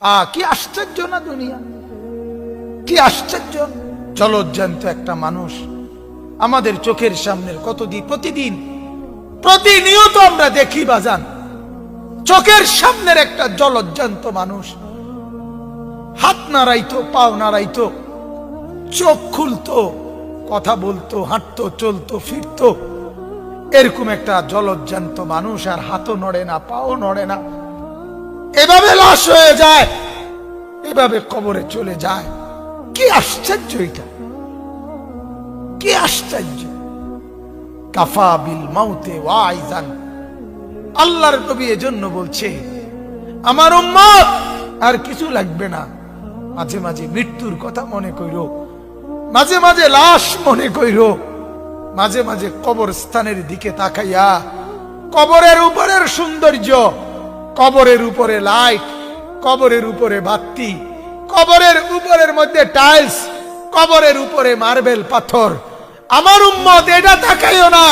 কি আশ্চর্য না দুনিয়া, কি আশ্চর্য। জলজ্জান্ত একটা মানুষ আমাদের চোখের সামনের প্রতিদিন প্রতিনিয়ত আমরা দেখি বাজান, চোখের সামনের একটা জলজ্জান্ত মানুষ হাত নাড়াইতো, পাও নাড়াইতো, চোখ খুলতো, কথা বলতো, হাঁটতো, চলতো, ফিরতো, এরকম একটা জলজ্জান্ত মানুষ আর হাতও নড়ে না, পাও নড়ে না, এভাবে লাশ হয়ে যায়, এভাবে কবরে চলে যায়। কি আশ্চর্য এটা, কি আশ্চর্য। কাফা বিল মাউতে ওয়াইজান, আল্লাহর নবী এজন্য বলছে আমার উম্মত আর কিছু লাগবে না, মাঝে মাঝে মৃত্যুর কথা মনে কইরো, মাঝে মাঝে লাশ মনে কইরো, মাঝে মাঝে কবরস্থানের দিকে তাকাইয়া কবরের উপরের সৌন্দর্য, কবরের উপরে লাইট, কবরের উপরে বাতি, কবরের উপরের মধ্যে টাইলস, কবরের উপরে মার্বেল পাথর, আমার উম্মত এটা তাকাইও না।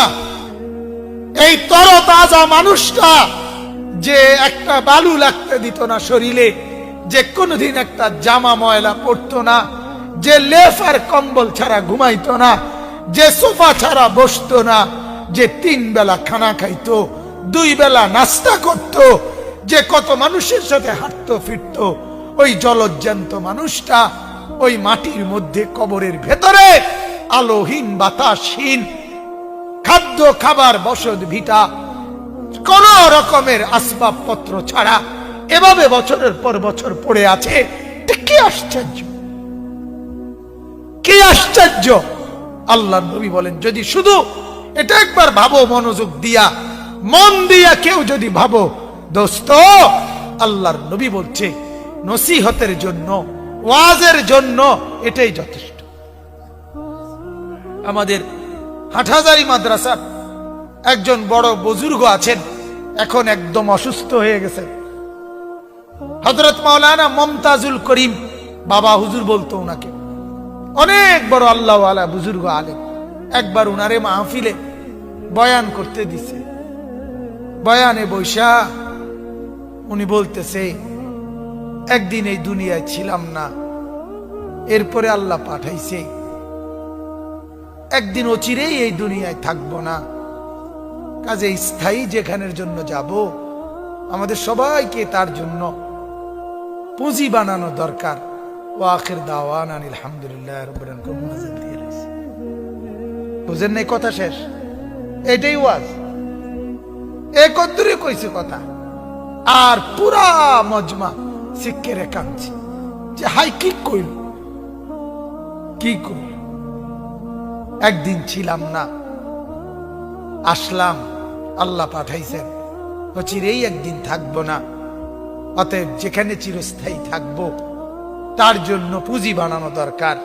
এই তরতাজা মানুষটা যে একটা বালু লাগতে দিত না শরীরে, যে কোনোদিন একটা জামা ময়লা পড়তো না, যে লেফ আর কম্বল ছাড়া ঘুমাইতো না, যে সোফা ছাড়া বসতো না, যে 3 বেলা খানা খাইতো, 2 বেলা নাস্তা করতো, যে কত মানুষের সাথে হাঁটতো ফিরতো, ওই জলজ্জান্ত মানুষটা ওই মাটির মধ্যে কবরের ভেতরে আলোহীন, বাতাসহীন, খাদ্য খাবার বসত ভিটা, কোন রকমের আসবাবপত্র ছাড়া এভাবে বছরের পর বছর পড়ে আছে। কি আশ্চর্য, কি আশ্চর্য। আল্লাহর নবী বলেন যদি শুধু এটা একবার ভাবো, মনোযোগ দিয়া, মন দিয়া কেউ যদি ভাবো দোস্ত, আল্লাহর নবী বলছে নসিহতের জন্য, ওয়াজের জন্য এটাই যথেষ্ট। আমাদের হাটহাজারী মাদ্রাসার একজন বড় বুজুর্গ আছেন, এখন একদম অসুস্থ হয়ে গেছেন, হযরত মাওলানা মুমতাজুল করিম বাবা হুজুর বলতো উনাকে, অনেক বড় আল্লাহ ওয়ালা বুজুর্গ আলেম। একবার উনারে মাহফিলে বয়ান করতে দিছে, বয়ানে বৈশা উনি বলতেছে একদিন এই দুনিয়ায় ছিলাম না, এরপরে আল্লাহ পাঠাইছে, একদিন অচিরেই এই দুনিয়ায় থাকবো না, কাজে স্থায়ী যেখানের জন্য যাব আমাদের সবাইকে তার জন্য পুঁজি বানানো দরকার। ও আখির দাওয়ানা আলহামদুলিল্লাহ রাব্বিল আলামিন। বুঝেন নাই কথা শেষ, এটাই ওয়াজ, এই কদ্দুরে কইছে কথা। আর পুরা মজমা সিক্কেরে কাঁদছে যে হাই কি কইল, কি কইল, একদিন ছিলাম না, আসলাম, আল্লাহ পাঠাইছেন, চিরেই একদিন থাকবো না, অতএব যেখানে চিরস্থায়ী থাকবো তার জন্য পুঁজি বানানো দরকার।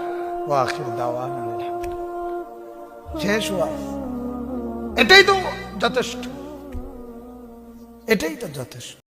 ও আখির দাওয়ানা আলহামদুলিল্লাহ। শেষ ওয়াজ, এটাই তো যথেষ্ট, এটাই তো যথেষ্ট।